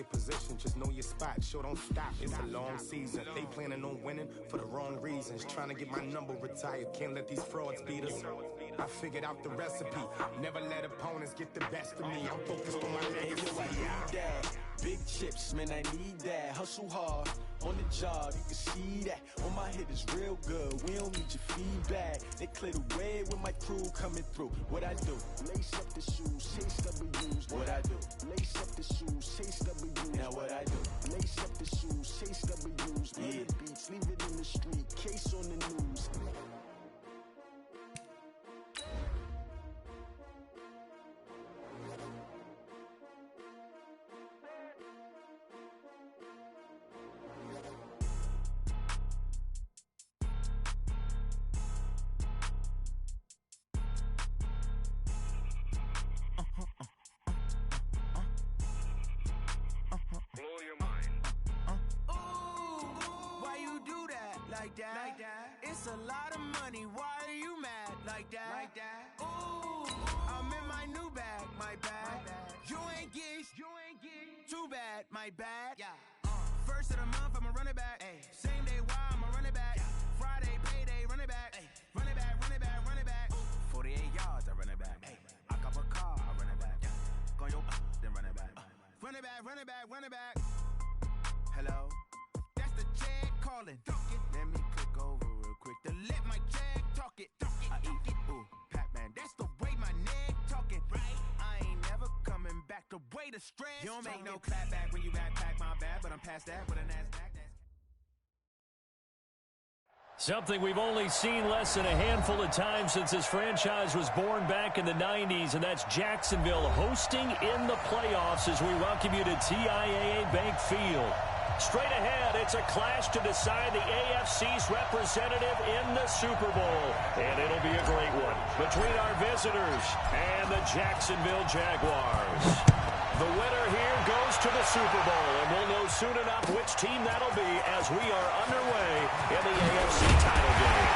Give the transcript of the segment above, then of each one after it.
your position, just know your spot. Sure, don't stop, it's a long season. They planning on winning for the wrong reasons. Trying to get my number retired, can't let these frauds beat us. I figured out the recipe, never let opponents get the best of me. I'm focused on my legacy. Big chips, man, I need that. Hustle hard on the job, you can see that. On my head is real good, we don't need your feedback. They clear the way with my crew coming through. What I do? Lace up the shoes, chase W's. What I do? Lace up the shoes, chase W's. Now what I do? Lace up the shoes, chase W's. Yeah. The beats, leave it in the street, case on the news. Like that. It's a lot of money. Why are you mad like that? Ooh, I'm in my new bag, my bad. You ain't geese, too bad, my bad. Yeah. First of the month, I'ma run it back. Ay. Same day, why I'ma run it back. Friday, payday, run it back. Ay. Run it back, run it back, run it back. 48 yards, I run it back. Ay. I cop a car, I run it back. Go yo, then run it back. Run it back, run it back, run it back. Hello, that's the check calling. Let me click over real quick to let my check talk it. I eat it, ooh, Pac-Man, that's the way my neck talking. Right? I ain't never coming back the way the stress. You don't make no clap back when you backpack my bad, but I'm past that with a NASDAQ. Something we've only seen less than a handful of times since this franchise was born back in the 90s, and that's Jacksonville hosting in the playoffs as we welcome you to TIAA Bank Field. Straight ahead, it's a clash to decide the AFC's representative in the Super Bowl. And it'll be a great one between our visitors and the Jacksonville Jaguars. The winner here goes to the Super Bowl, and we'll know soon enough which team that'll be as we are underway in the AFC title game.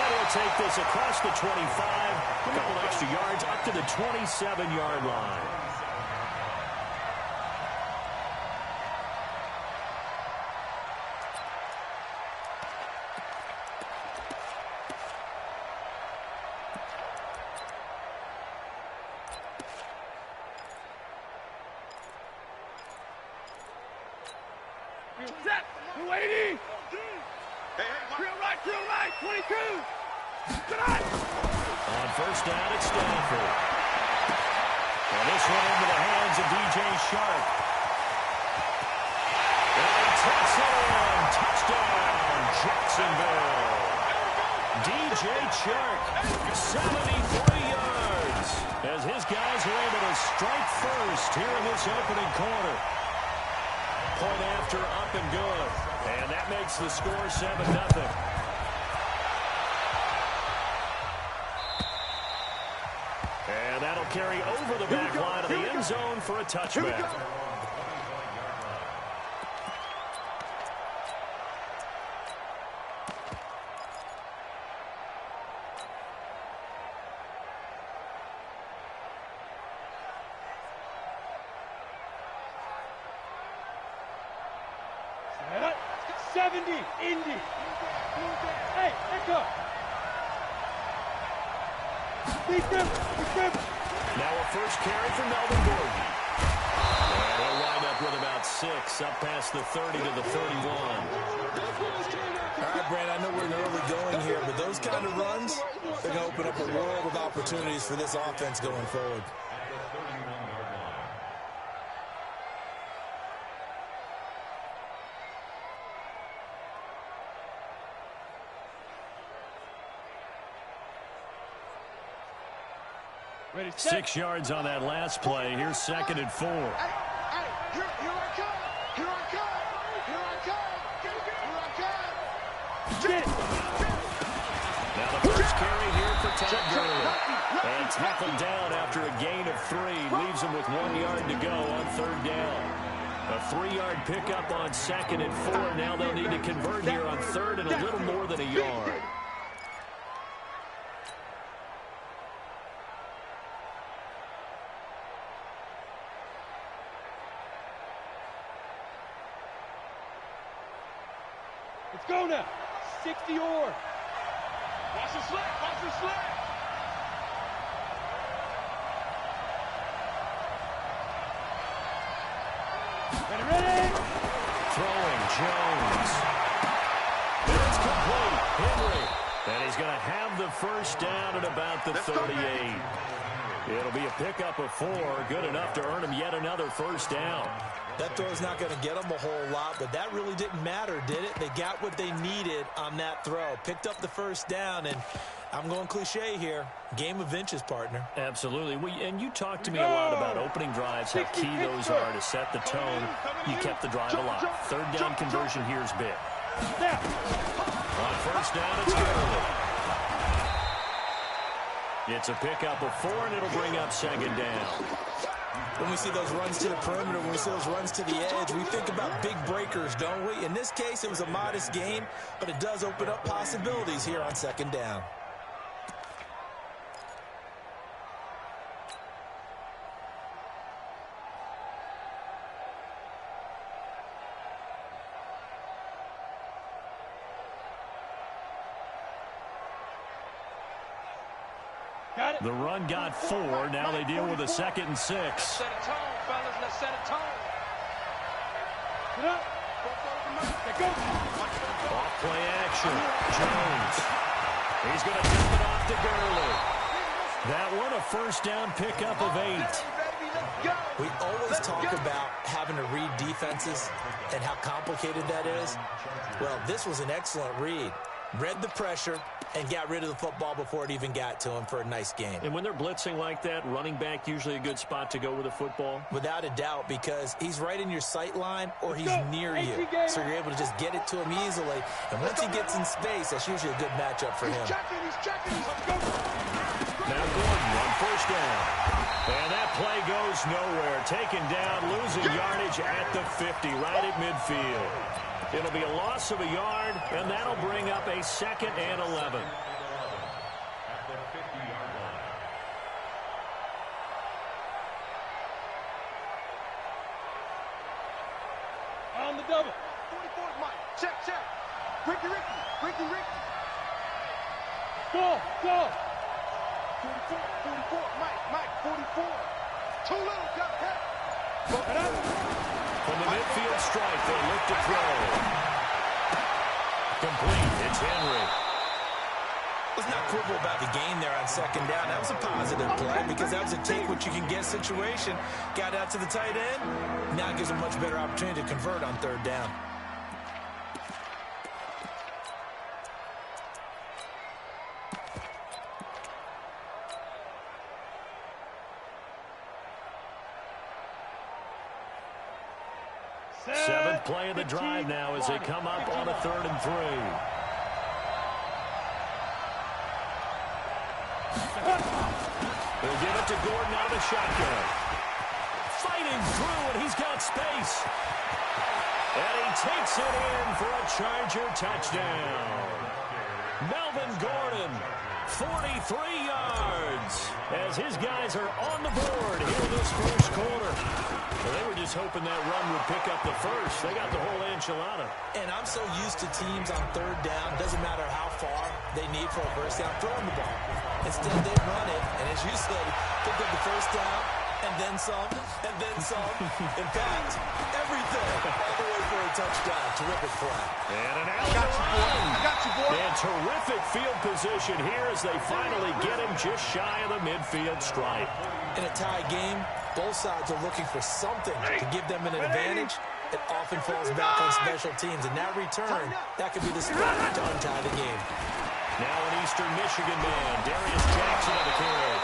And he'll take this across the 25, a couple extra yards up to the 27-yard line. Set, we're waiting. Real right, 22. On first down, it's Stanford. And this one into the hands of DJ Shark. And he takes it in. Touchdown, Jacksonville. DJ Shark, 73 yards. As his guys are able to strike first here in this opening quarter. Point after, up and good. And that makes the score 7-0. And that'll carry over the back line of the end zone for a touchback. Indy. Hey, let's go. Now a first carry for Melvin Gordon. And he'll wind up with about 6, up past the 30 to the 31. All right, Brad, I know we're in early going here, but those kind of runs, they're going to open up a world of opportunities for this offense going forward. Ready, 6 yards on that last play. Here's 2nd and 4. Hey, here I come. Here I come. Here I come. Here I come. Get it. Now the first carry here for Todd Gurley. And tackled down after a gain of 3. Leaves him with 1 yard to go on 3rd down. A 3-yard pickup on 2nd and 4. Now they'll need to convert here on 3rd and a little more than a yard. Let's go now. 60 or. Watch the slap. Watch the slap. Ready? Throwing Jones. It's complete. Henry. And he's going to have the first down at about the 38. It'll be a pickup of 4. Good enough to earn him yet another first down. That throw's not going to get them a whole lot, but that really didn't matter, did it? They got what they needed on that throw. Picked up the first down, and I'm going cliche here. Game of inches, partner. Absolutely. And you talked to me a lot about opening drives, how key those are to set the tone. You kept the drive alive. Third down conversion here is big. On first down, it's Gurley. It's a pickup of 4, and it'll bring up second down. When we see those runs to the perimeter, when we see those runs to the edge, we think about big breakers, don't we? In this case, it was a modest gain, but it does open up possibilities here on second down. The run got 4. Now they deal with a 2nd and 6. Let's set a tone, fellas. Let's set a tone. Get up. Go. Off play action. Jones. He's going to dump it off to Gurley. That one a first down pickup of 8. We always talk about having to read defenses and how complicated that is. Well, this was an excellent read. Read the pressure and got rid of the football before it even got to him for a nice game. And when they're blitzing like that, running back usually a good spot to go with the football? Without a doubt, because he's right in your sight line or he's near you. So you're able to just get it to him easily. And once he gets in space, that's usually a good matchup for him. He's checking. Let's go. Now Gordon on first down. And that play goes nowhere. Taken down, losing yardage at the 50, right at midfield. It'll be a loss of a yard, and that'll bring up a 2nd and 11. On the double. 44, Mike. Check. Ricky. Go. 44, Mike. 44. Too little, got hit. Get up. From the midfield stripe, they look to throw. Complete. It's Henry. Let's not quibble about the gain there on second down. That was a positive play because that was a take-what-you-can-get situation. Got out to the tight end. Now it gives a much better opportunity to convert on third down. Seventh play of the drive now as they come up on a 3rd and 3. They'll give it to Gordon out of the shotgun. Fighting through, and he's got space. And he takes it in for a Charger touchdown. Melvin Gordon, 43 yards, as his guys are on the board here in this first quarter. Well, they were just hoping that run would pick up the first. They got the whole enchilada. And I'm so used to teams on third down, doesn't matter how far they need for a first down, throwing the ball. Instead, they run it, and as you said, pick up the first down, and then some, and then some. In fact, everything all the way for a touchdown. Terrific play. And an alley I got you, boy. And terrific field position here as they finally get him just shy of the midfield stripe. In a tie game, both sides are looking for something to give them an advantage. It often falls back on special teams, and that return, that could be the spark to untie the game. Now an Eastern Michigan man, Darius Jackson on the carry.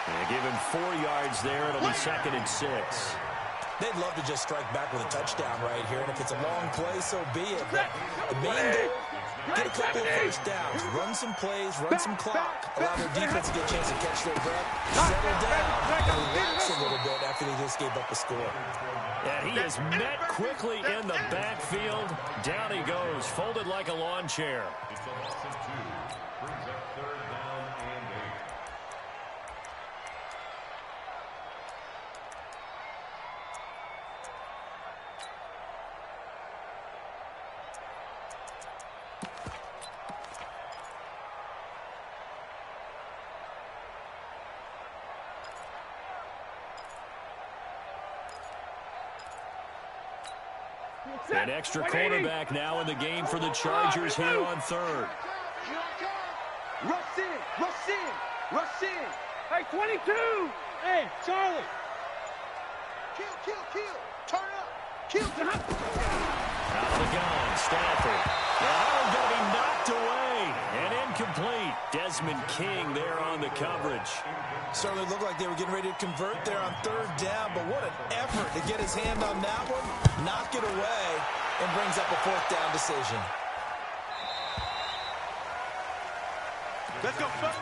And give him 4 yards there. It'll be 2nd and 6. They'd love to just strike back with a touchdown right here, and if it's a long play, so be it. But the main goal, get a couple of first downs, run some plays, run some clock, allow their defense to get a chance to catch their breath, settle down, and relax a little bit after they just gave up a score. And he is met quickly in the backfield. Down he goes, folded like a lawn chair. An extra cornerback now in the game for the Chargers here on third. Rush in, rush in, rush in. Hey, 22. Hey, Charlie. Kill. Turn up. Kill. Out of the gun, Stafford. And going to be knocked away and incomplete. Desmond King there on the coverage. Certainly looked like they were getting ready to convert there on third down, but what an effort to get his hand on that one, knock it away, and brings up a fourth down decision. Let's go, folks.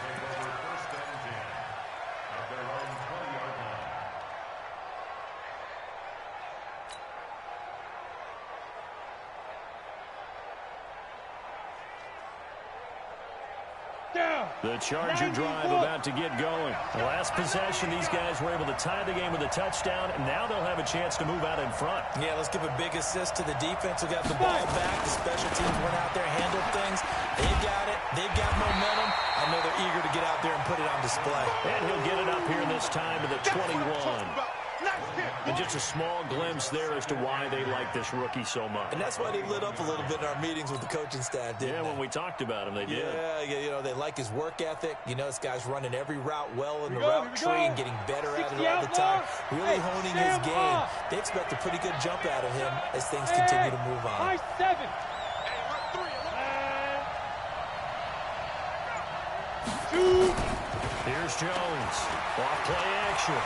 The Charger drive about to get going. The last possession, these guys were able to tie the game with a touchdown, and now they'll have a chance to move out in front. Yeah, let's give a big assist to the defense who got the ball back. The special teams went out there, handled things. They've got it. They've got momentum. I know they're eager to get out there and put it on display. And he'll get it up here this time to the 21. And just a small glimpse there as to why they like this rookie so much. And that's why they lit up a little bit in our meetings with the coaching staff, didn't they? When we talked about him, they did. Yeah, you know, they like his work ethic. You know, this guy's running every route well in the route tree and getting better at it all the time. Really honing his game. They expect a pretty good jump out of him as things continue to move on. High 7. Here's Jones. Off play action.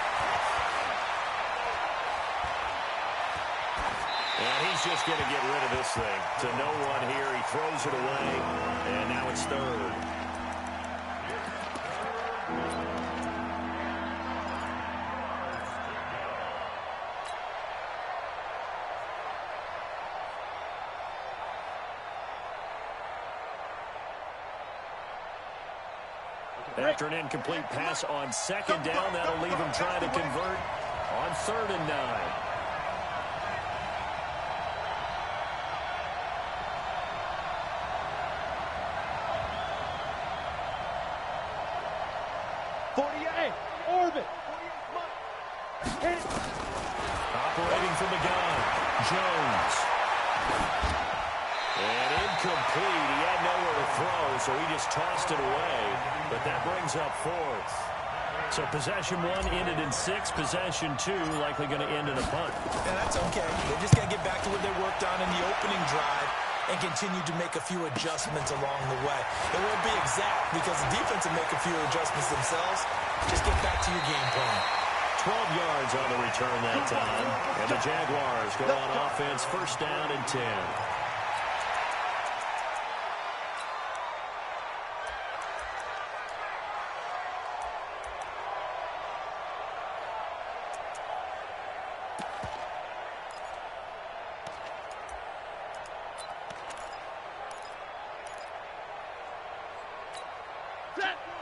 And he's just going to get rid of this thing. To no one here. He throws it away. And now it's third. After an incomplete pass on second down, that'll leave him trying to convert on 3rd and 9. Orbit. Operating from the gun, Jones. And incomplete. He had nowhere to throw, so he just tossed it away. But that brings up 4th. So possession 1 ended in 6. Possession 2 likely going to end in a punt. Yeah, that's okay. They just got to get back to what they worked on in the opening drive and continue to make a few adjustments along the way. It won't be exact because the defense will make a few adjustments themselves. Just get back to your game plan. 12 yards on the return that time. And the Jaguars go on offense, 1st down and 10.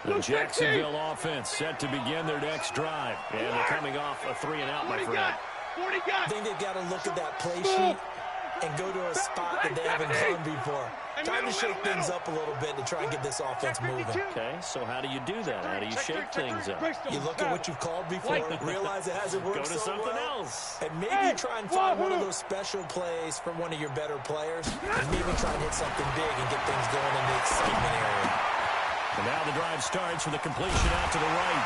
The Jacksonville offense set to begin their next drive. And they're coming off a 3-and-out, my friend. I think they've got to look at that play sheet and go to a spot that they haven't gone before. Time to shake things up a little bit to try and get this offense moving. Okay, so how do you do that? How do you shake things up? You look at what you've called before, realize it hasn't worked Go to so something well, else. and maybe try and find one of those special plays from one of your better players, and maybe try and hit something big and get things going in the excitement area. And now the drive starts with a completion out to the right.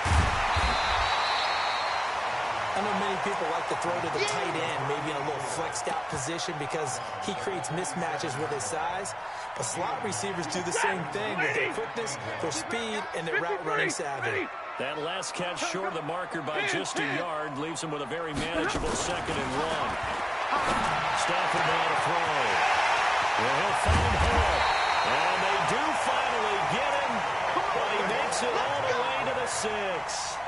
I know many people like to throw to the tight end, maybe in a little flexed out position because he creates mismatches with his size. But slot receivers do the same thing with their quickness, their speed, and their route running savvy. That last catch short of the marker by just a yard leaves him with a very manageable 2nd and 1. Stafford now to throw. Well, he'll find Hill. And they do finally get him, but he makes it all the way to the 6.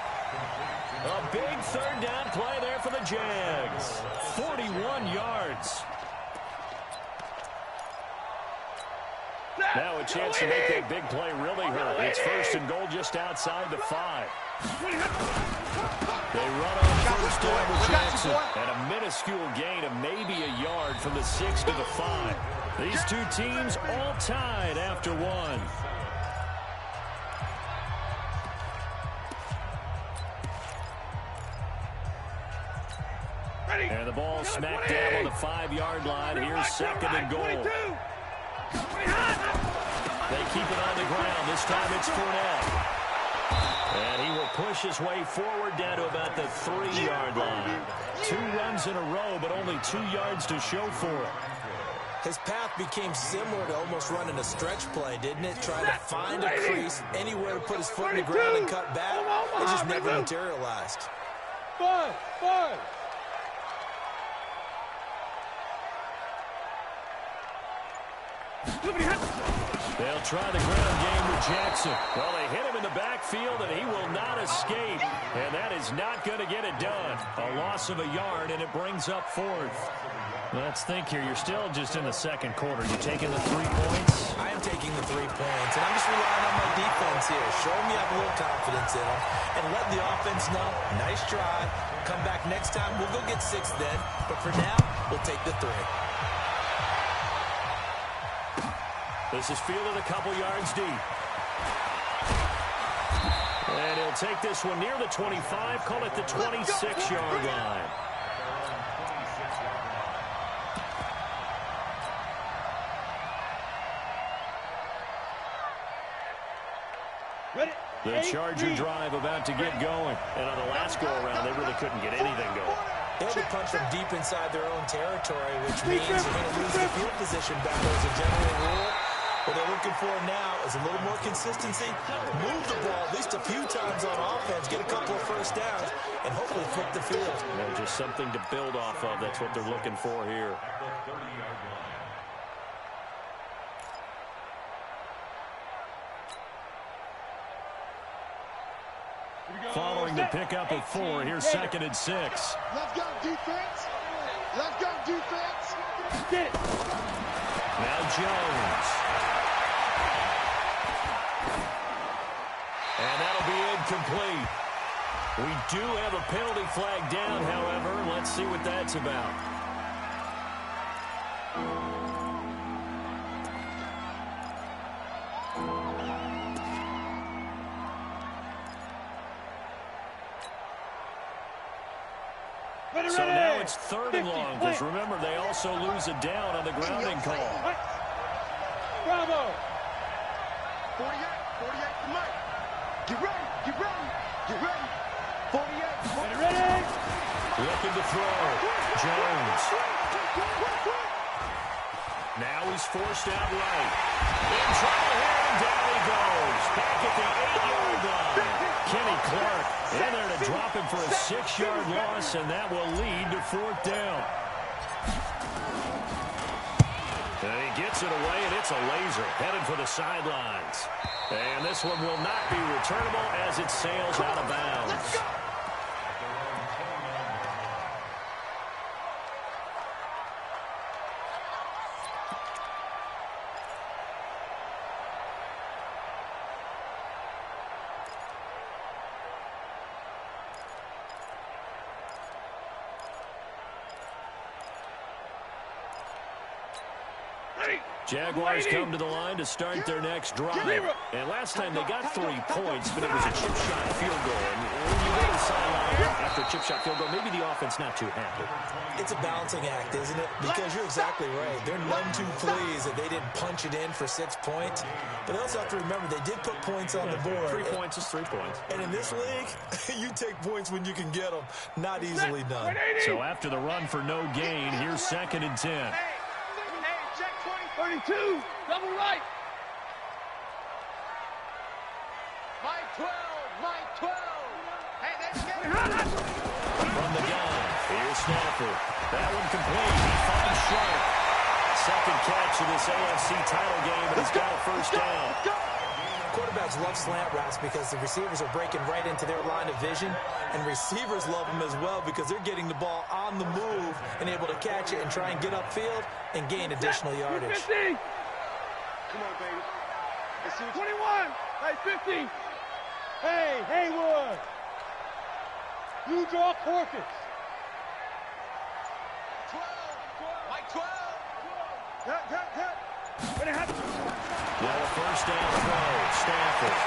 A big 3rd down play there for the Jags. 41 yards. Now a chance to make that big play really hurt. It's 1st and goal just outside the 5. They run on 1st down with Jackson. And a minuscule gain of maybe a yard from the 6 to the 5. These two teams all tied after 1. And the ball smacked down on the 5-yard line. Here's second and goal. They keep it on the ground. This time it's Fournette. And he will push his way forward down to about the 3-yard line. 2 runs in a row, but only 2 yards to show for it. His path became similar to almost running a stretch play, didn't it? Trying to find a crease, anywhere to put his foot in the ground and cut back. It just never materialized. Five. They'll try the ground game with Jackson. Well, they hit him in the backfield, and he will not escape. And that is not going to get it done. A loss of a yard, and it brings up 4th. Let's think here. You're still just in the second quarter. You taking the 3 points? I am taking the 3 points, and I'm just relying on my defense here. Show me I have a little confidence in them, and let the offense know, nice try. Come back next time. We'll go get 6 then. But for now, we'll take the 3. This is fielded a couple yards deep. And he'll take this one near the 25, call it the 26-yard line. The Charger drive about to get going. And on the last go-around, they really couldn't get anything going. They had to punch from deep inside their own territory, which means you're going to lose the field position battle as a general rule. What they're looking for now is a little more consistency, move the ball at least a few times on offense, get a couple of first downs, and hopefully flip the field. Yeah, just something to build off of. That's what they're looking for here. Following the pickup of 4, here's 2nd and 6. Let's go, defense. Let's go, defense. Get it. Now Jones. And that'll be incomplete. We do have a penalty flag down, however. Let's see what that's about. So now it's 3rd and long, because remember, they also lose a down on the grounding call. Bravo. 48 to Mike. Get ready. 48. Ready. Looking to throw. Jones. Now he's forced out right. In trouble here, and down he goes. Back at the 8-yard line. Kenny Clark in there to drop him for a 6-yard loss, and that will lead to 4th down. And he gets it away, and it's a laser headed for the sidelines. And this one will not be returnable as it sails out of bounds. Jaguars come to the line to start their next drive. And last time they got 3 points, but it was a chip shot field goal. And when you go to the sideline after a chip shot field goal, maybe the offense not too happy. It's a balancing act, isn't it? Because you're exactly right. They're none too pleased that they didn't punch it in for 6 points. But they also have to remember they did put points on the board. 3 points is 3 points. And in this league, you take points when you can get them. Not easily done. So after the run for no gain, here's 2nd and 10. 32, double right. Mike 12. Hey, let's get it. From the gun, here's Stafford. That one complete. He finds Sharp. Second catch of this AFC title game, and he's got a first down. Quarterbacks love slant routes because the receivers are breaking right into their line of vision, and receivers love them as well because they're getting the ball on the move and able to catch it and try and get upfield and gain additional yardage. 50. Come on, baby. Let's see 21. Hey, 50. Hey, Haywood. You draw Corpus. 12. Mike 12. Well, a first down throw. Stafford.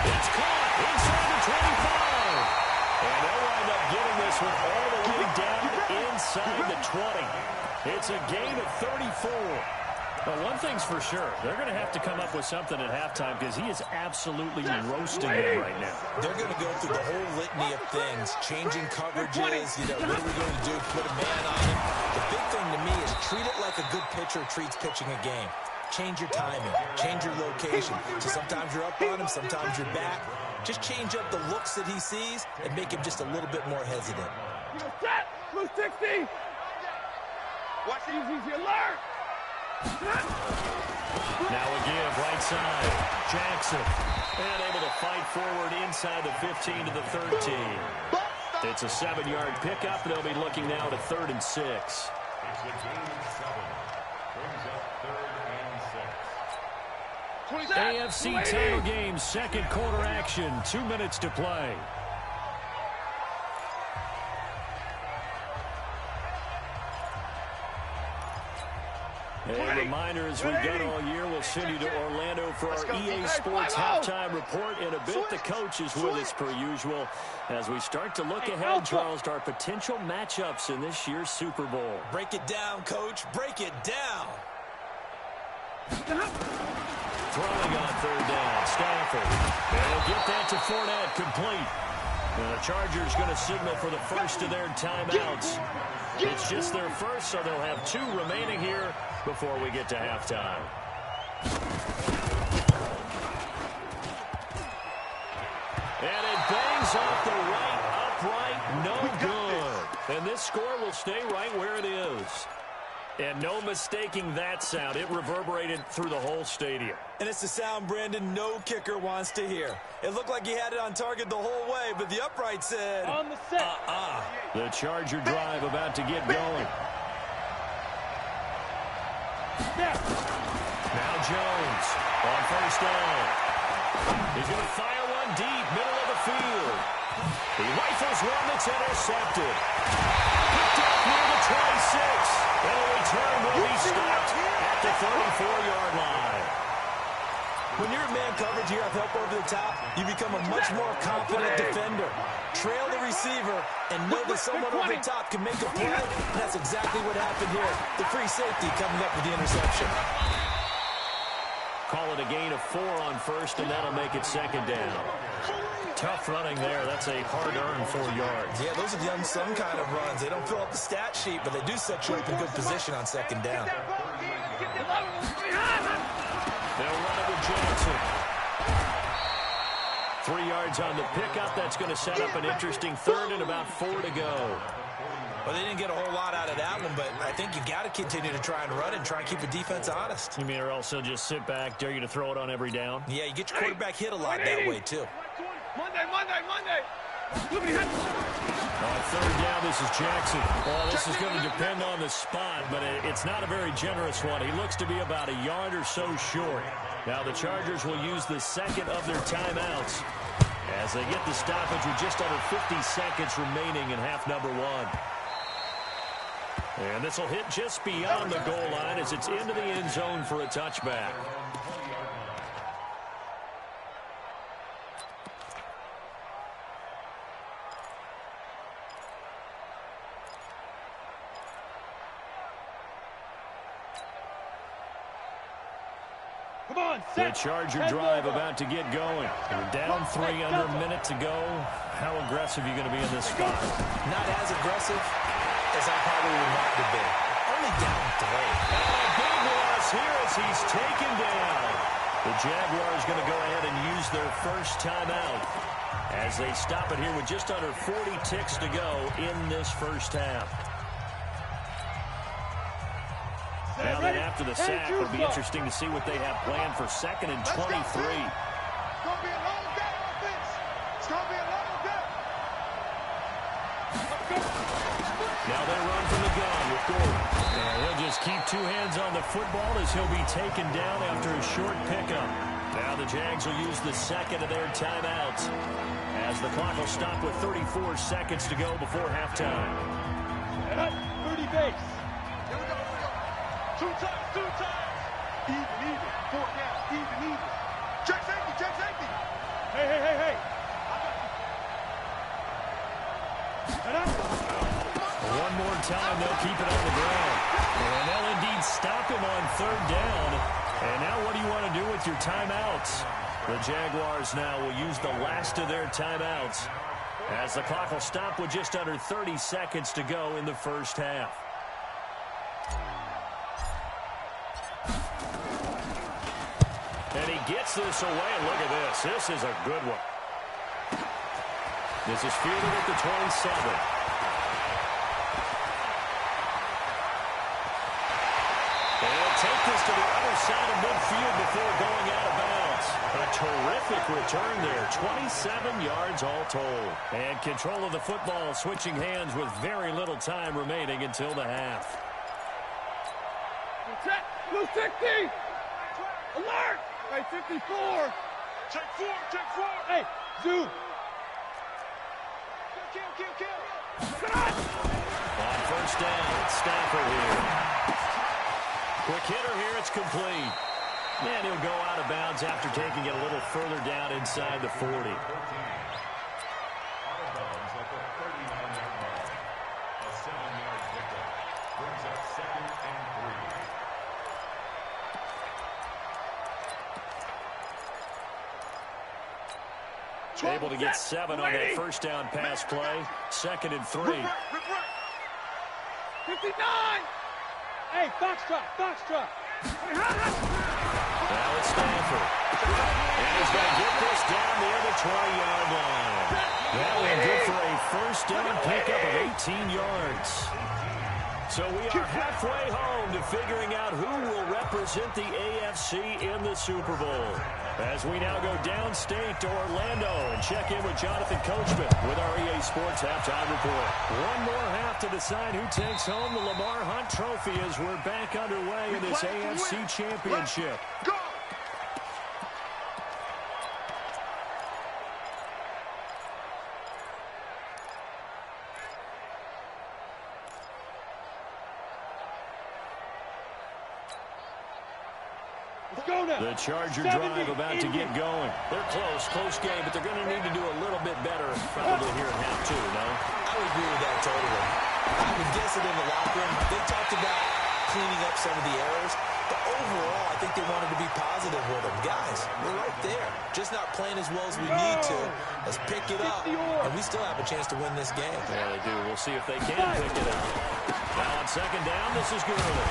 It's caught inside the 25. And they'll wind up getting this one all the way down inside the 20. It's a gain of 34. Well, one thing's for sure. They're going to have to come up with something at halftime because he is absolutely roasting him right now. They're going to go through the whole litany of things, changing coverages, what are we going to do, put a man on him. The big thing to me is treat it like a good pitcher treats pitching a game. Change your timing, change your location. So sometimes you're up on him, sometimes you're back. Just change up the looks that he sees and make him just a little bit more hesitant. Blue 60. Watch it. Easy alert. Now a give, right side. Jackson. And able to fight forward inside the 15 to the 13. It's a 7-yard pickup. They'll be looking now to 3rd and 6. It's a gain of 7. Brings up 3rd and 6. AFC title game, second quarter action. 2 minutes to play. A reminder, as we've done all year, we'll send you to Orlando for our EA Sports halftime report. In a bit, the coach is with us per usual as we start to look ahead, Charles, to our potential matchups in this year's Super Bowl. Break it down, Coach. Break it down. Throwing on 3rd down, Stafford. And he'll get that to Fournette, complete. And the Chargers going to signal for the first of their timeouts. It's just their first, so they'll have 2 remaining here before we get to halftime. And it bangs off the right upright, no good. And this score will stay right where it is. And no mistaking that sound. It reverberated through the whole stadium. And it's the sound, Brandon, no kicker wants to hear. It looked like he had it on target the whole way, but the upright said, on the set. The Charger drive about to get going. Now Jones on 1st down. He's going to fire one deep, middle of the field. He rifles one that's intercepted. Picked up near the 26. And a return will be stopped at the 34-yard line. when you're in man coverage, you have help over the top, you become a much more confident defender. Trail the receiver and know that someone over the top can make a play. And that's exactly what happened here. The free safety coming up with the interception. Call it a gain of 4 on first, and that'll make it second down. Tough running there. That's a hard-earned 4 yards. Yeah, those are the unsung kind of runs. They don't fill up the stat sheet, but they do set you up in good position on second down. They'll run it with Johnson. 3 yards on the pickup. That's going to set up an interesting third and about 4 to go. Well, they didn't get a whole lot out of that one, but I think you got to continue to try and run and try and keep the defense honest. You mean or also just sit back, dare you to throw it on every down? Yeah, you get your quarterback hit a lot that way, too. Monday. On third down, this is Jackson. Well, this is going to depend on the spot, but it's not a very generous one. He looks to be about a yard or so short. Now the Chargers will use the second of their timeouts as they get the stoppage with just under 50 seconds remaining in half number 1. And this will hit just beyond the goal line as it's into the end zone for a touchback. The Charger drive about to get going. They're down 3 under a minute to go. How aggressive are you going to be in this spot? Not as aggressive as I probably would want to be. Only down 3. And a big loss here as he's taken down. The Jaguars going to go ahead and use their first timeout as they stop it here with just under 40 ticks to go in this first half. Now then, after the sack, it'll be interesting to see what they have planned for 2nd and 23. It's going to be a long day offense. It's going to be a long day. Now they run from the gun with Gordon. And he'll just keep 2 hands on the football as he'll be taken down after a short pickup. Now the Jags will use the second of their timeouts as the clock will stop with 34 seconds to go before halftime. 30 base. Here we go. 2 times. Even. 4 down. Even. Check safety. Hey. One more time, they'll keep it on the ground. And they'll indeed stop him on third down. And now what do you want to do with your timeouts? The Jaguars now will use the last of their timeouts, as the clock will stop with just under 30 seconds to go in the first half. And he gets this away, and look at this. This is a good one. This is fielded at the 27. They'll take this to the other side of midfield before going out of bounds. A terrific return there, 27 yards all told. And control of the football switching hands with very little time remaining until the half. Blue 60! Alert! Hey, 54! Check 4, check 4! Hey, zoom! Kill! On first down, it's Stafford here. Quick hitter here, it's complete. And he'll go out of bounds after taking it a little further down inside the 40. Out of bounds at the 39-yard line. A 7-yard pickup brings up 2nd and 3. Able to get 7 on that first down pass play. 2nd and 3. 59! Hey, foxtrot! Now it's Stafford. And he's going to get this down near the 20-yard line. That will good for a first down pickup of 18 yards. So we are halfway home to figuring out who will represent the AFC in the Super Bowl. As we now go downstate to Orlando and check in with Jonathan Coachman with our EA Sports Halftime Report. One more half to decide who takes home the Lamar Hunt Trophy as we're back underway in this AFC Championship. Go! The Charger drive about to get going. They're close game, but they're going to need to do a little bit better probably here in half 2, no? I would agree with that totally. I would guess it in the locker room. They talked about cleaning up some of the errors, but overall, I think they wanted to be positive with them. Guys, we're right there. Just not playing as well as we need to. Let's pick it up, and we still have a chance to win this game. Yeah, they do. We'll see if they can pick it up. Now on second down, this is Gurley.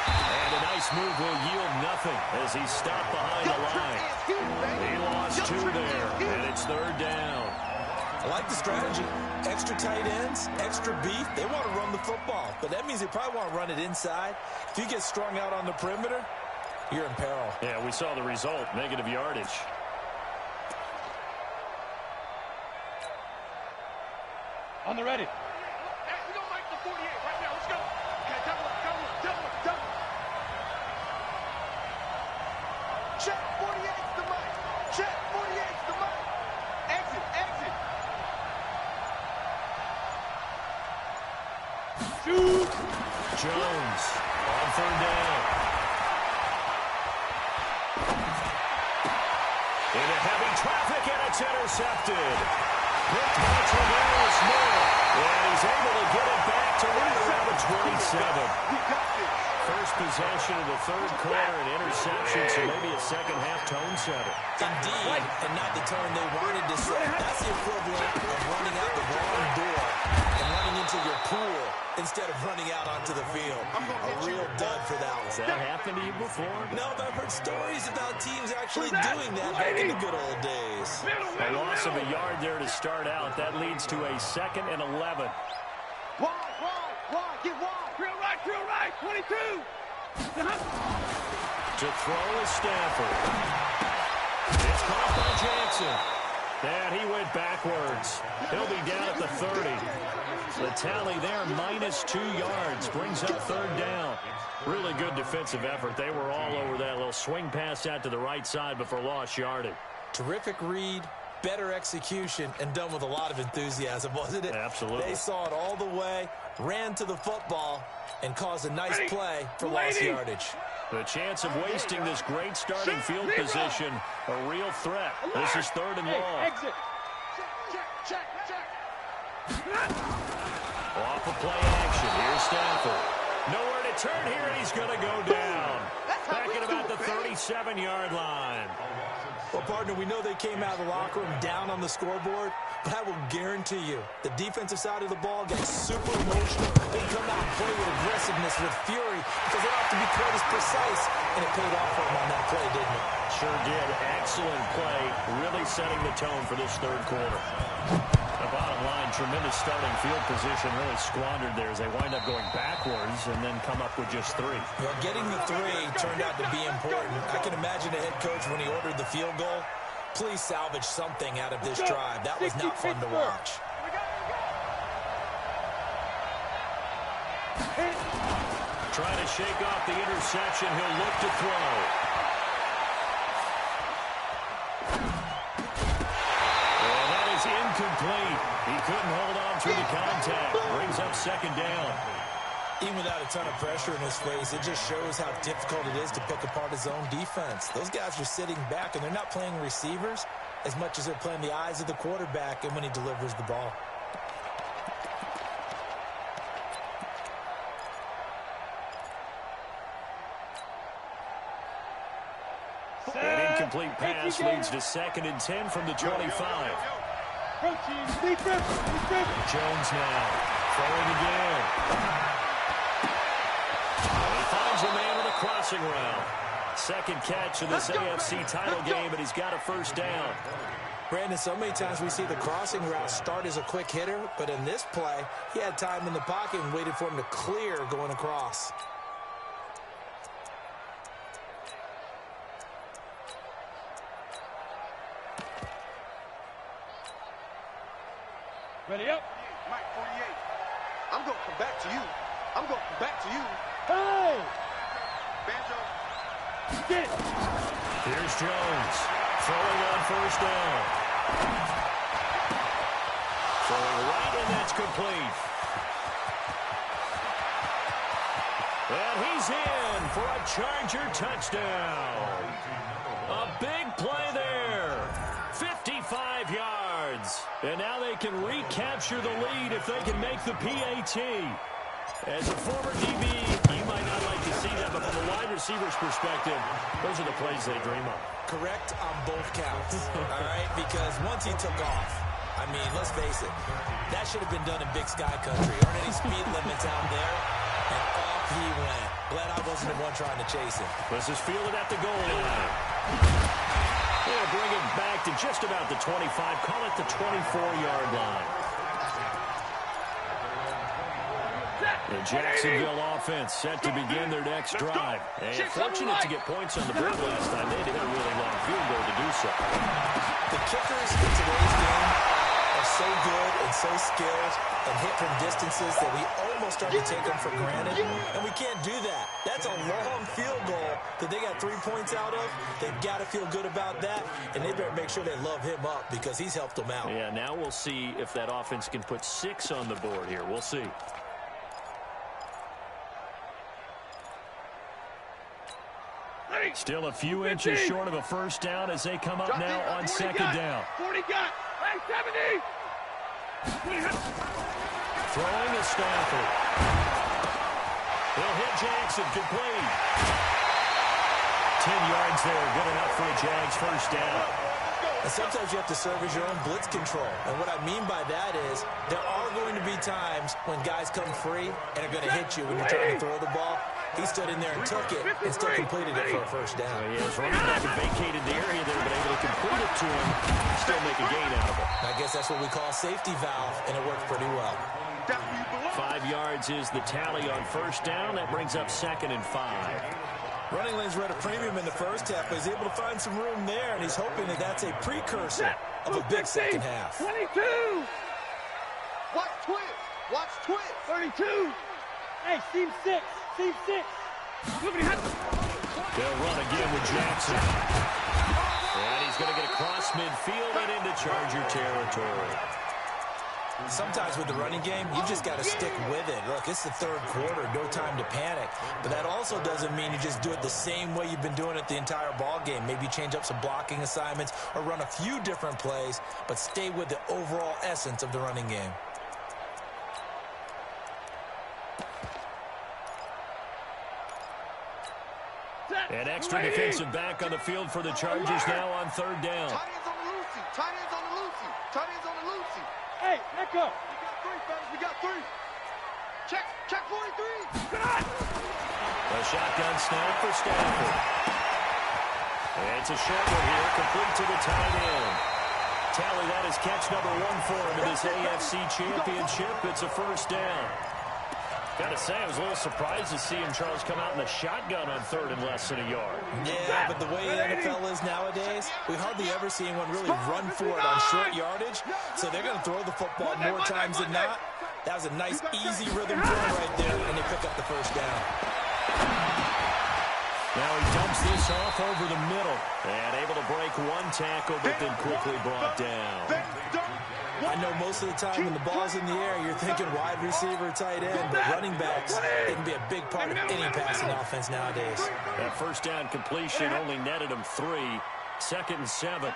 And a nice move will yield nothing as he stopped behind the line. He lost 2 there, and it's third down. I like the strategy. Extra tight ends, extra beef. They want to run the football, but that means they probably want to run it inside. If you get strung out on the perimeter, you're in peril. Yeah, we saw the result, negative yardage. On the ready. Hey, we don't like the 48 right now. Let's go. Okay, double up. Check 48's the mic. Check 48's the mic. Exit. Shoot! Jones on third down. Into heavy traffic, and it's intercepted. Picked by Travaris Moore. And he's able to get it back to right around the 27. First possession of the third quarter, an interception, so maybe a second-half tone setter. Indeed, and not the tone they wanted to set. That's the equivalent of running out the wrong door and running into your pool instead of running out onto the field. A real dud for that one. Has that happened to you before? No, but I've heard stories about teams actually doing that back in the good old days. A loss of a yard there to start out. That leads to a 2nd and 11. Wide, get wide. Drill right, 22. To throw is Stafford. It's caught by Jackson. And he went backwards. He'll be down at the 30. The tally there, -2 yards, brings up third down. Really good defensive effort. They were all over that little swing pass out to the right side, but for lost yardage. Terrific read, better execution, and done with a lot of enthusiasm, wasn't it? Absolutely. They saw it all the way, ran to the football, and caused a nice play for lost yardage. The chance of wasting this great starting field position, a real threat. This is 3rd and long. Exit. Check. Off of play action. Here's Stafford. Nowhere to turn here, and he's going to go down. Back at about the 37-yard line. Well, partner, we know they came out of the locker room down on the scoreboard, but I will guarantee you the defensive side of the ball got super emotional. They come out and play with aggressiveness, with fury, because they don't have to be quite as precise, and it paid off for them on that play, didn't it? Sure did. Excellent play, really setting the tone for this third quarter. The bottom line, tremendous starting field position, really squandered there as they wind up going backwards and then come up with just 3. Well, getting the 3 turned out to be important. I can imagine the head coach when he ordered the field goal. Please salvage something out of this drive. That was not fun to watch. Trying to shake off the interception. He'll look to throw. Incomplete. He couldn't hold on through the contact. Brings up second down. Even without a ton of pressure in his face, it just shows how difficult it is to pick apart his own defense. Those guys are sitting back, and they're not playing receivers as much as they're playing the eyes of the quarterback and when he delivers the ball. An incomplete pass leads to 2nd and 10 from the 25. Jones now throwing again. And he finds the man with a crossing route. Second catch of this AFC title game, and he's got a first down. Brandon, so many times we see the crossing route start as a quick hitter, but in this play, he had time in the pocket and waited for him to clear going across. Ready up. Mike 48. I'm going to come back to you. I'm going to come back to you. Hey! Banjo. Get. Here's Jones throwing on first down. Throwing right, and that's complete. And he's in for a Charger touchdown. A big play there. 55 yards. And now they can recapture the lead if they can make the PAT. As a former DB, you might not like to see that, but from a wide receiver's perspective, those are the plays they dream of. Correct on both counts, all right? Because once he took off, I mean, let's face it, that should have been done in Big Sky Country. Aren't any speed limits out there? And off he went. Glad I wasn't the one trying to chase him. This is fielded at the goal line. They'll bring it back to just about the 25, call it the 24-yard line. The Jacksonville offense set to begin their next drive. And fortunate to get points on the board last time. They had to hit a really long field goal to do so. The kickers in today's game are so good and so skilled and hit from distances that we almost start to take them for granted. And we can't do that. That's a long field goal that they got 3 points out of. They've got to feel good about that. And they better make sure they love him up because he's helped them out. Yeah, now we'll see if that offense can put 6 on the board here. We'll see. Still a few inches short of a first down as they come up now on second down. 40 got. Hey, 70. Throwing to Stafford. He'll hit Jackson, complete. 10 yards there, good enough for a Jags first down. And sometimes you have to serve as your own blitz control. And what I mean by that is there are going to be times when guys come free and are going to hit you when you're trying to throw the ball. He stood in there and took it and still completed it for a first down. He has running back and vacated the area there, but able to complete it to him, still make a gain out of it. I guess that's what we call a safety valve, and it worked pretty well. 5 yards is the tally on first down. That brings up 2nd and 5. Running lanes were at a premium in the first half, but he's able to find some room there, and he's hoping that that's a precursor of a big second half. 22. Watch twist. Watch twist. 32. Hey, seam 6. Seam 6. They'll run again with Jackson. And he's going to get across midfield and into Charger territory. Sometimes with the running game, you just got to stick with it. Look, it's the third quarter, no time to panic. But that also doesn't mean you just do it the same way you've been doing it the entire ball game. Maybe change up some blocking assignments or run a few different plays, but stay with the overall essence of the running game. An extra defensive back on the field for the Chargers now on third down. Tight ends on the Lucy. Tight ends on the Lucy. Tight ends on the Lucy. Hey, let go. We got three, fellas. We got three. Check 43. A shotgun snap for Stafford. It's a short one here, complete to the tight end. Tally, that is catch number 1 for him in this AFC Championship. It's a first down. Got to say, I was a little surprised to see him, Charles, come out in the shotgun on third and less than a yard. Yeah, but the way the NFL is nowadays, we hardly ever see anyone really run for it on short yardage. So they're going to throw the football more times than not. That was a nice, easy rhythm throw right there, and they pick up the first down. Now he dumps this off over the middle. And able to break one tackle, but then quickly brought down. I know most of the time when the ball's in the air, you're thinking wide receiver, tight end, but running backs, they can be a big part of any passing offense nowadays. That first down completion only netted him 3. 2nd and 7.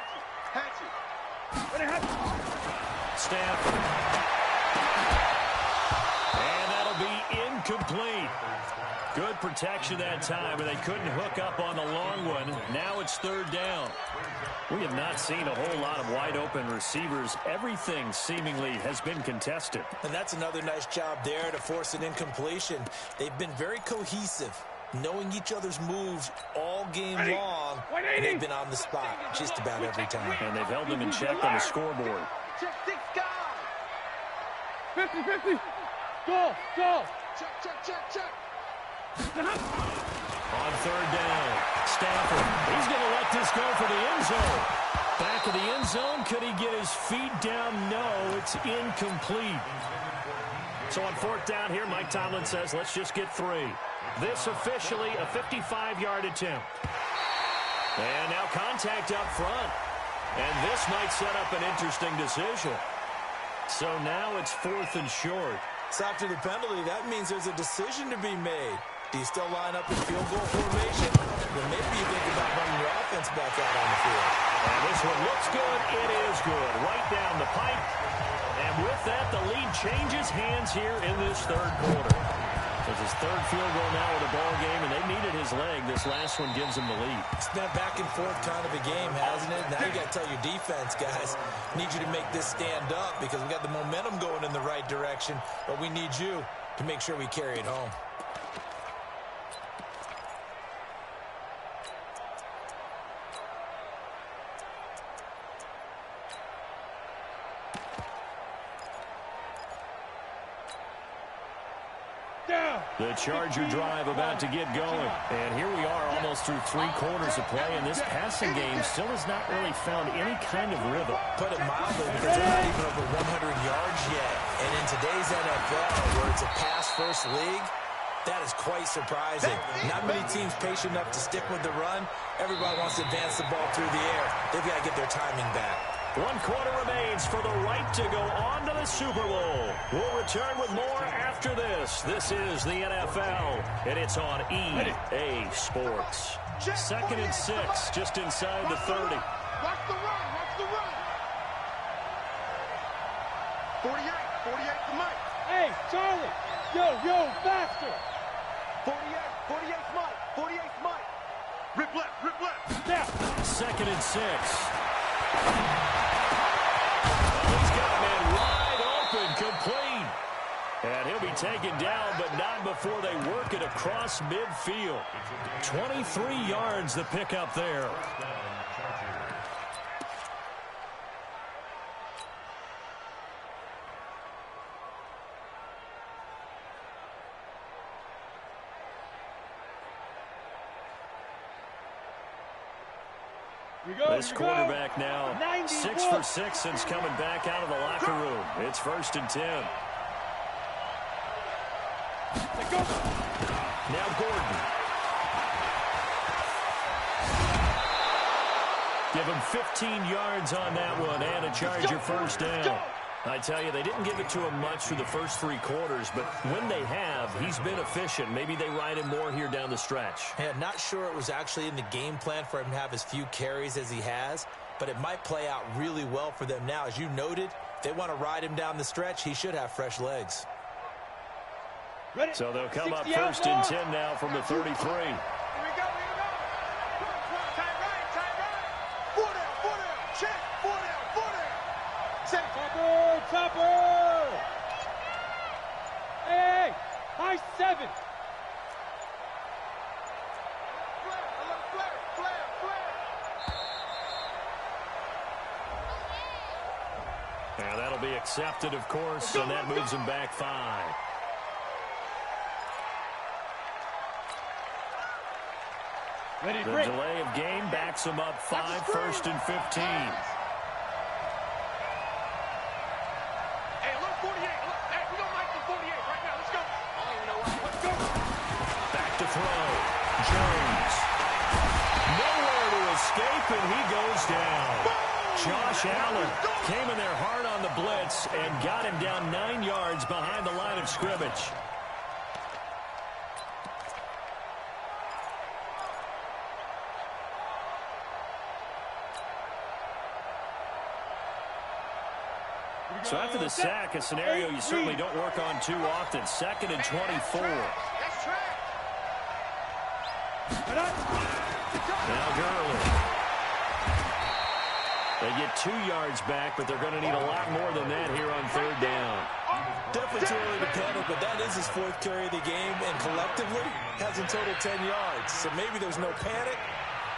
Stafford. And that'll be incomplete. Good protection that time, and they couldn't hook up on the long one. Now it's third down. We have not seen a whole lot of wide-open receivers. Everything seemingly has been contested. And that's another nice job there to force an incompletion. They've been very cohesive, knowing each other's moves all game long, and they've been on the spot just about every time. And they've held them in check on the scoreboard. Check 6 guys. 50-50. Go. Check. On third down, Stafford. He's going to let this go for the end zone. Back of the end zone. Could he get his feet down? No, it's incomplete. So on fourth down here, Mike Tomlin says, let's just get 3. This officially a 55-yard attempt. And now contact up front. And this might set up an interesting decision. So now it's 4th and short. So after the penalty, that means there's a decision to be made. Do you still line up in field goal formation? Then maybe you think about running your offense back out on the field. And this one looks good. It is good. Right down the pipe. And with that, the lead changes hands here in this third quarter. It's his 3rd field goal now of the ball game, and they needed his leg. This last one gives them the lead. It's been a back and forth kind of a game, hasn't it? Now you got to tell your defense, guys, need you to make this stand up because we got the momentum going in the right direction, but we need you to make sure we carry it home. The Charger drive about to get going. And here we are almost through 3 quarters of play, and this passing game still has not really found any kind of rhythm. Put it mildly, because they're not even over 100 yards yet. And in today's NFL, where it's a pass-first league, that is quite surprising. Not many teams patient enough to stick with the run. Everybody wants to advance the ball through the air. They've got to get their timing back. 1 quarter remains for the right to go on to the Super Bowl. We'll return with more after this. This is the NFL, and it's on EA Sports. 2nd and 6, just inside the 30. Watch the run. 48 to Mike. Hey, Charlie. Yo, faster. 48's Mike. 48's Mike. Rip left. Now. 2nd and 6. He's got a man wide open, complete. And he'll be taken down, but not before they work it across midfield. 23 yards the pickup there. This quarterback now 6 for 6 since coming back out of the locker room. It's 1st and 10. Now Gordon. Give him 15 yards on that one and a Charger first down. I tell you, they didn't give it to him much through the first 3 quarters, but when they have, he's been efficient. Maybe they ride him more here down the stretch. Yeah, not sure it was actually in the game plan for him to have as few carries as he has, but it might play out really well for them now. As you noted, if they want to ride him down the stretch, he should have fresh legs. So they'll come up 1st and 10 now from the 33. Here we go. Topper! Hey! High 7! Now that'll be accepted, of course, and that moves him back 5. Ready, the delay of game backs him up 5, 1st and 15. Hey, look, 48. Look, hey, we don't like the 48 right now. Let's go. I don't even know why. Let's go. Back to throw. Jones. Nowhere to escape, and he goes down. Josh Allen came in there hard on the blitz and got him down 9 yards behind the line of scrimmage. So after the sack, a scenario you certainly don't work on too often. 2nd and 24. Now Gurley. They get 2 yards back, but they're going to need a lot more than that here on 3rd down. Definitely too early to panic, but that is his 4th carry of the game, and collectively has in total 10 yards. So maybe there's no panic,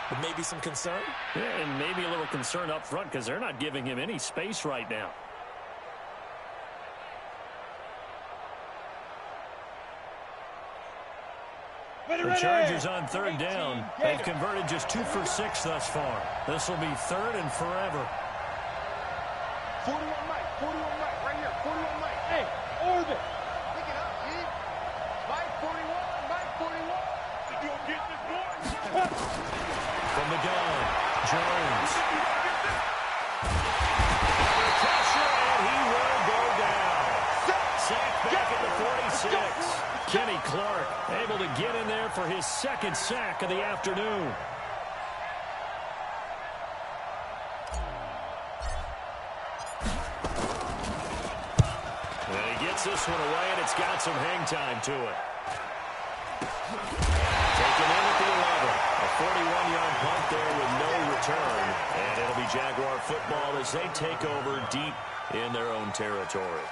but maybe some concern. Yeah, and maybe a little concern up front because they're not giving him any space right now. The Chargers on 3rd down. They've converted just 2 for 6 thus far. This will be 3rd and forever. 41 Mike, right here, 41 Mike. Hey, orbit. Pick it up, G. Mike 41, Mike 41. You gonna get this boy? From the gun, Jones. Under pressure, and he will go down. Sacked back at the 46. Kenny Clark able to get in there for his 2nd sack of the afternoon. And he gets this one away, and it's got some hang time to it. Taken in at the 11. A 41-yard punt there with no return. And it'll be Jaguar football as they take over deep in their own territory.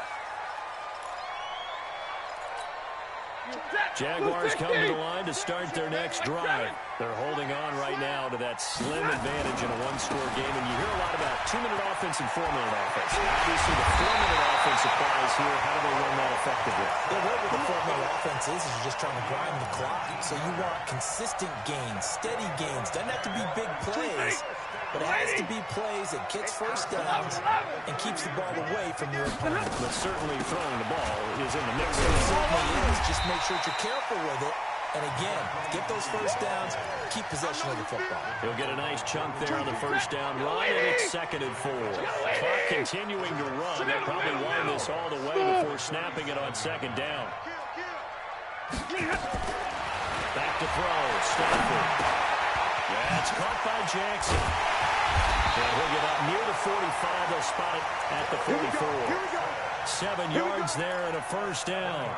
Jaguars come to the line to start their next drive. They're holding on right now to that slim advantage in a one-score game. And you hear a lot about 2-minute offense and 4-minute offense. Obviously, the 4-minute offense applies here. How do they run that effectively? Yeah, what the 4-minute offense is you're just trying to grind the clock. So you want consistent gains, steady gains. Doesn't have to be big plays, but it has to be plays that gets first downs and keeps the ball away from your opponent. But certainly throwing the ball is in the mix. It certainly is. Just make sure that you're careful with it. And again, get those first downs, keep possession of the football. He'll get a nice chunk there on the first down run, and it's 2nd and 4. Clock continuing to run. They'll probably wind this all the way before snapping it on 2nd down. Back to throw. Stafford. That's caught by Jackson. And he'll get up near the 45. They'll spot it at the 44. 7 yards there and a first down.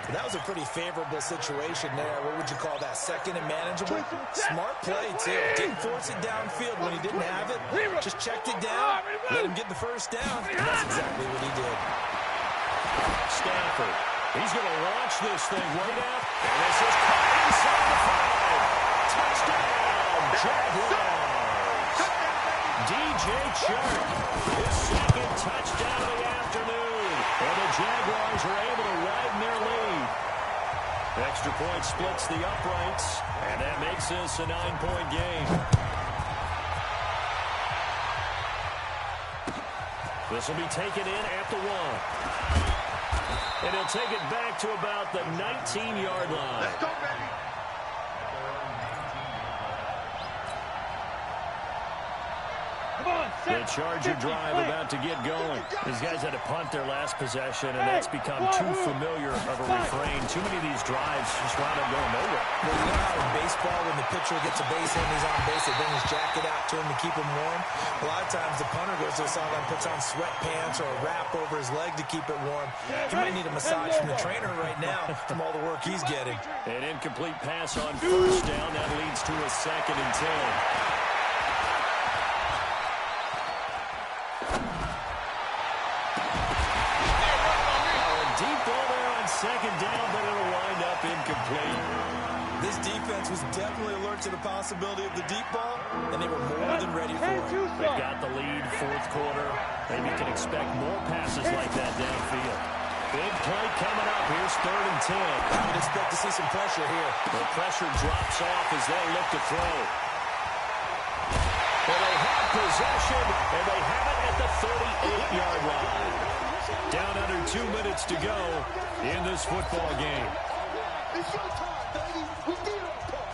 That was a pretty favorable situation there. What would you call that? 2nd and manageable? Smart play, too. Didn't force it downfield when he didn't have it. Just checked it down, let him get the first down. And that's exactly what he did. Stafford. He's going to launch this thing right out. And this is caught inside the 5. Touchdown, Jaguars. DJ Chark, his 2nd touchdown of the afternoon. And the Jaguars are able to widen their lead. Extra point splits the uprights, and that makes this a 9-point game. This will be taken in at the 1. And he'll take it back to about the 19-yard line. Let's go, baby. The Charger drive about to get going. These guys had to punt their last possession, and that's become too familiar of a refrain. Too many of these drives just wound up going nowhere. Well, you know how in baseball, when the pitcher gets a base hit and he's on base, they bring his jacket out to him to keep him warm. A lot of times the punter goes to the sideline, puts on sweatpants or a wrap over his leg to keep it warm. He might need a massage from the trainer right now from all the work he's getting. An incomplete pass on first down. That leads to a 2nd and 10. incomplete. This defense was definitely alert to the possibility of the deep ball, and they were more than ready for it. They've got the lead, fourth quarter. Maybe you can expect more passes like that downfield. Big play coming up. Here's 3rd and 10. I would expect to see some pressure here. The pressure drops off as they look to throw. And they have possession, and they have it at the 38-yard line. Down under 2 minutes to go in this football game. It's your time, baby. We did our part.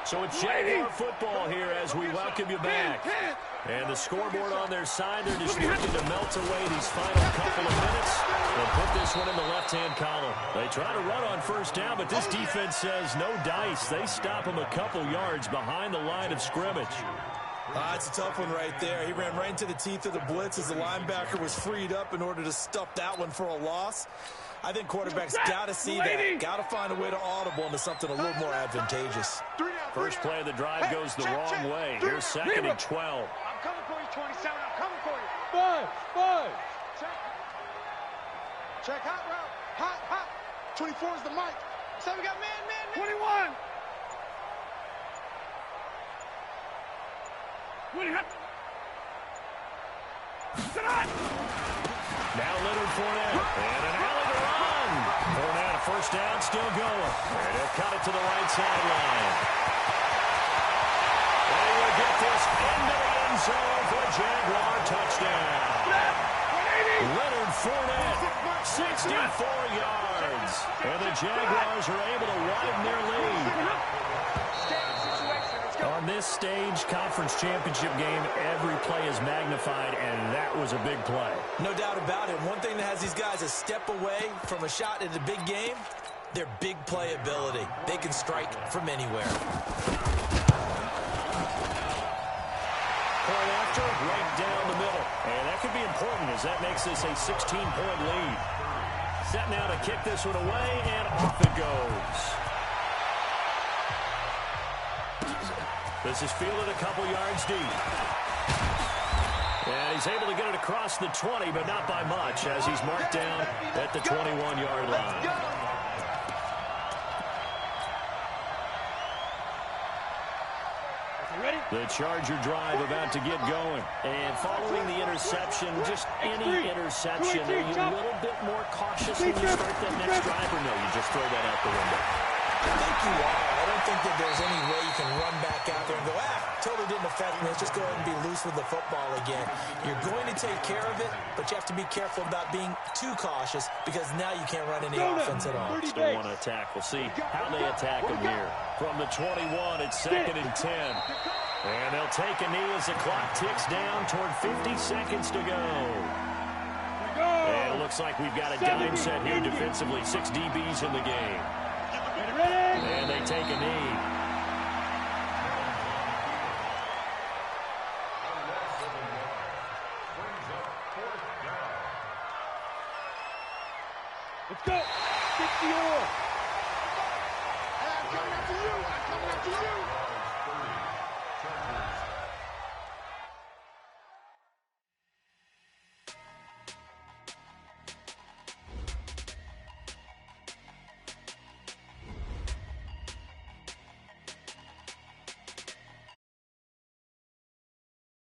So it's Jaguar football here as we welcome you back. And the scoreboard on their side, they're just looking to melt away these final couple of minutes and put this one in the left-hand column. They try to run on first down, but this defense says no dice. They stop them a couple yards behind the line of scrimmage. It's a tough one right there. He ran right into the teeth of the blitz as the linebacker was freed up in order to stuff that one for a loss. I think quarterbacks got to see that. Got to find a way to audible into something a little more advantageous. First play of the drive goes the wrong way. Here's 2nd and 12. I'm coming for you, 27. I'm coming for you. 5. Check hot route. Hot. 24 is the mic. So we got man. 21. 20. Now Leonard Fournette, and an alley to run. Fournette, a first down, still going. And he'll cut it to the right sideline. And he will get this into the end zone for a Jaguar touchdown. Leonard Fournette, 64 yards. And the Jaguars are able to widen their lead. On this stage, conference championship game, every play is magnified, and that was a big play. No doubt about it. One thing that has these guys a step away from a shot at the big game, their big play ability. They can strike from anywhere. Point after, right down the middle. And that could be important as that makes this a 16-point lead. Set now to kick this one away, and off it goes. This is fielded a couple yards deep. And he's able to get it across the 20, but not by much, as he's marked down at the 21-yard line. The Charger drive about to get going. And following the interception, just any interception, are you a little bit more cautious when you start that next drive, or no, you just throw that out the window? I think you are. I don't think that there's any way you can run back out there and go, totally didn't affect me. Let's just go ahead and be loose with the football again. You're going to take care of it, but you have to be careful about being too cautious because now you can't run any offense at all. Still want to attack. We'll see how they attack him here. From the 21, it's 2nd and 10. And they'll take a knee as the clock ticks down toward 50 seconds to go. And it looks like we've got a dime set here defensively. 6 DBs in the game. And they take a knee. Let's go. 60 or. I'm coming after you.